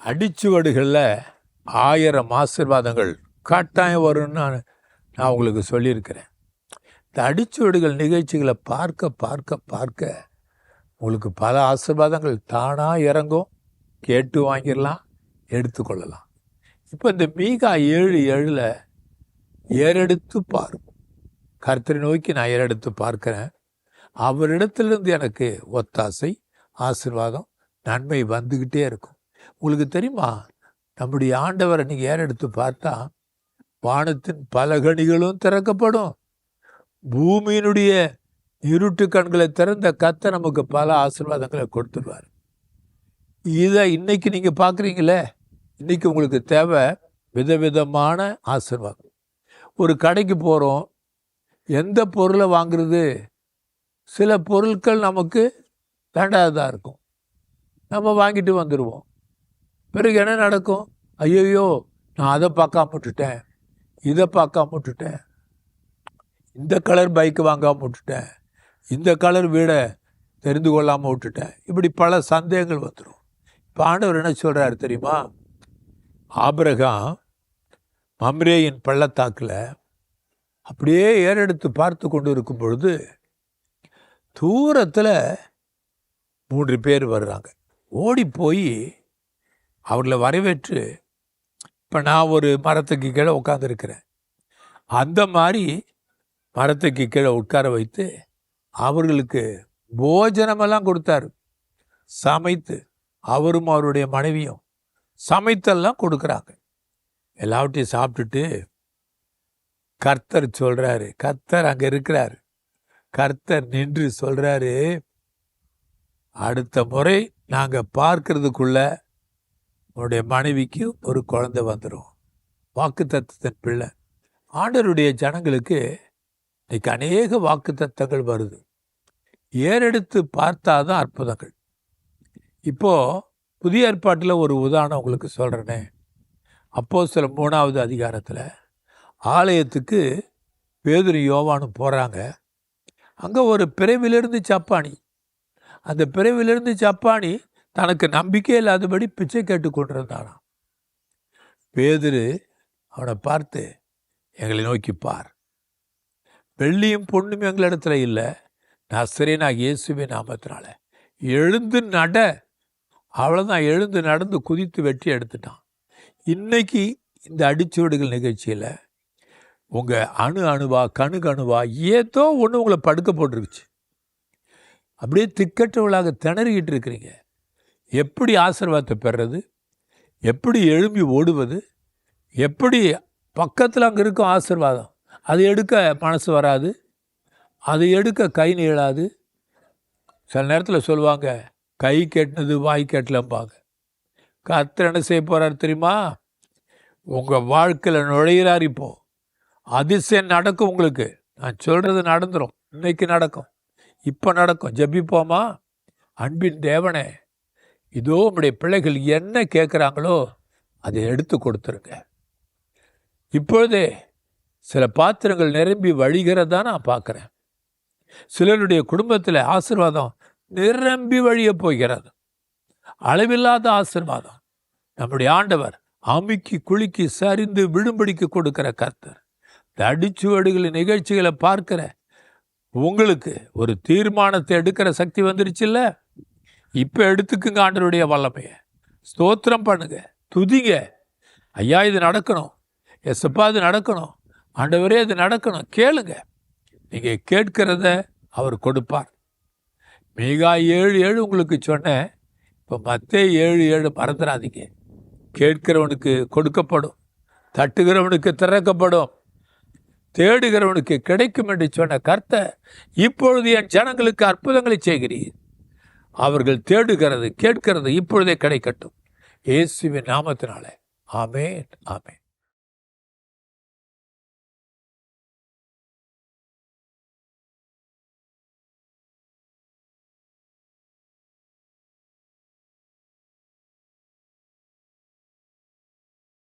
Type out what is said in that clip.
அடிச்சுவடுகளில் 1000 ஆசீர்வாதங்கள் கட்டாயம் வரும்னு நான் உங்களுக்கு சொல்லியிருக்கிறேன். இந்த அடிச்சுவடுகள் நிகழ்ச்சிகளை பார்க்க பார்க்க பார்க்க உங்களுக்கு பல ஆசீர்வாதங்கள் தானாக இறங்கும். கேட்டு வாங்கிடலாம், எடுத்துக்கொள்ளலாம். இப்போ இந்த மீகா 7:7 ஏறெடுத்து பாரும். கர்த்தரை நோக்கி நான் ஏறெடுத்து பார்க்கிறேன், அவரிடத்திலிருந்து எனக்கு ஒத்தாசை, ஆசீர்வாதம், நன்மை வந்துக்கிட்டே இருக்கும். உங்களுக்கு தெரியுமா, நம்முடைய ஆண்டவரை நீங்கள் ஏறெடுத்து பார்த்தா வானத்தின் பல கனிகளும் திறக்கப்படும். பூமியினுடைய இருட்டு கண்களை திறந்த கர்த்தர் நமக்கு பல ஆசீர்வாதங்களை கொடுத்துருவார். இதை இன்னைக்கு நீங்கள் பார்க்குறீங்களே, இன்னைக்கு உங்களுக்கு தேவை விதவிதமான ஆசீர்வாதம். ஒரு கடைக்கு போகிறோம், எந்த பொருளை வாங்குறது? சில பொருட்கள் நமக்கு வேண்டாததாக இருக்கும், நம்ம வாங்கிட்டு வந்துடுவோம். பிறகு என்ன நடக்கும்? ஐயோ, நான் அதை பார்க்காம விட்டுட்டேன், இதை பார்க்காம விட்டுட்டேன், இந்த கலர் பைக்கு வாங்காமல் விட்டுட்டேன், இந்த கலர் வீடை தெரிந்து கொள்ளாமல் விட்டுட்டேன். இப்படி பல சந்தேகங்கள் வந்துடும். இப்போ ஆண்டவர் என்ன சொல்கிறாரு தெரியுமா? ஆபிரகாம் மம்ரேயின் பள்ளத்தாக்கில் அப்படியே ஏறெடுத்து பார்த்து கொண்டு இருக்கும் பொழுது தூரத்தில் 3 பேர் வர்றாங்க. ஓடி போய் அவர்களை வரவேற்று, இப்போ நான் ஒரு மரத்துக்கு கீழே உட்காந்துருக்கிறேன், அந்த மாதிரி மரத்துக்கு கீழே உட்கார வைத்து அவர்களுக்கு போஜனமெல்லாம் கொடுத்தாரு. சமைத்து, அவரும் அவருடைய மனைவியும் சமைத்தெல்லாம் கொடுக்குறாங்க. எல்லாவற்றையும் சாப்பிட்டுட்டு கர்த்தர் சொல்கிறாரு, கர்த்தர் அங்கே இருக்கிறாரு, கர்த்தர் நின்று சொல்கிறாரு, அடுத்த முறை நாங்கள் பார்க்கறதுக்குள்ள உன்னுடைய மனைவிக்கு ஒரு குழந்தை வந்துடும். வாக்குத்தத்தத்தின் பிள்ளை. ஆண்டவருடைய ஜனங்களுக்கு இன்னைக்கு அநேக வாக்குத்தத்தங்கள் வருது. ஏறெடுத்து பார்த்தாதான் அற்புதங்கள். இப்போது புதிய ஏற்பாட்டில் ஒரு உதாரணம் உங்களுக்கு சொல்கிறேனே. அப்போஸ்தலர் 3வது அதிகாரத்தில் ஆலயத்துக்கு பேதுரு யோவானும் போகிறாங்க. அங்கே ஒரு பிறவிலிருந்து சப்பானி, அந்த பிறவிலிருந்து சப்பானி தனக்கு நம்பிக்கை இல்லாதபடி பிச்சை கேட்டு கொண்டிருந்தானாம். பேதுரு அவனை பார்த்து, எங்களை நோக்கி பார், வெள்ளியும் பொண்ணும் எங்களிடத்துல இல்லை, நசரேயனாகிய இயேசுவின் நாமத்தினால எழுந்து நட. அவ்வளோதான், எழுந்து நடந்து குதித்து வெற்றி எடுத்துட்டான். இன்னைக்கு இந்த அடிச்சுவடுகள் நிகழ்ச்சியில் உங்கள் அணுவா கணுவா ஏதோ ஒன்று உங்களை படுக்க போட்டிருக்குச்சு. அப்படியே திக்கற்றவளாக திணறிக்கிட்டு இருக்கிறீங்க. எப்படி ஆசீர்வாதத்தை பெறுறது? எப்படி எழும்பி ஓடுவது? எப்படி பக்கத்தில் அங்கே இருக்கும் ஆசீர்வாதம், அதை எடுக்க மனசு வராது, அதை எடுக்க கை நீளாது. சில நேரத்தில் சொல்லுவாங்க, கை கெட்டினது வாய் கெட்டலம்பாங்க. கர்த்தர் என்ன செய்ய போகிறார் தெரியுமா? உங்கள் வாழ்க்கையில் நுழையிறார். இப்போது அதிசயம் நடக்கும். உங்களுக்கு நான் சொல்கிறது நடந்துடும். இன்னைக்கு நடக்கும், இப்போ நடக்கும். ஜெபிப்போமா? அன்பின் தேவனே, இதோ உங்களுடைய பிள்ளைகள் என்ன கேட்குறாங்களோ அதை எடுத்து கொடுத்துருங்க. இப்பொழுதே சில பாத்திரங்கள் நிரம்பி வழிகிறதா நான் பார்க்குறேன். சிலருடைய குடும்பத்தில் ஆசீர்வாதம் நிரம்பி வழிய போகிறது. அளவில்லாத ஆசீர்வாதம். நம்முடைய ஆண்டவர் அமுக்கி குலுக்கி சரிந்து விழும்படிக்கு கொடுக்கிற கர்த்தர். இந்த அடிச்சுவடுகளின் நிகழ்ச்சிகளை பார்க்கிற உங்களுக்கு ஒரு தீர்மானத்தை எடுக்கிற சக்தி வந்துருச்சுல்ல. இப்போ எடுத்துக்குங்க ஆண்டவருடைய வல்லமையை. ஸ்தோத்திரம் பண்ணுங்க, துதிங்க. ஐயா, இது நடக்கணும், எஸ்ப்பா இது நடக்கணும், ஆண்டவரே இது நடக்கணும். கேளுங்க. நீங்கள் கேட்கிறத அவர் கொடுப்பார். மீகா 7:7 உங்களுக்கு சொன்னேன். இப்போ மத்தேயு 7:7 மறந்துடாதீங்க. கேட்கிறவனுக்கு கொடுக்கப்படும், தட்டுகிறவனுக்கு திறக்கப்படும், தேடுகிறவனுக்கு கிடைக்கும் என்று சொன்ன கர்த்தர் இப்பொழுது என் ஜனங்களுக்கு அற்புதங்களை செய்கிறீர். அவர்கள் தேடுகிறது கேட்கிறது இப்பொழுதே கிடைக்கட்டும். இயேசுவின் நாமத்தினாலே. ஆமென், ஆமென்.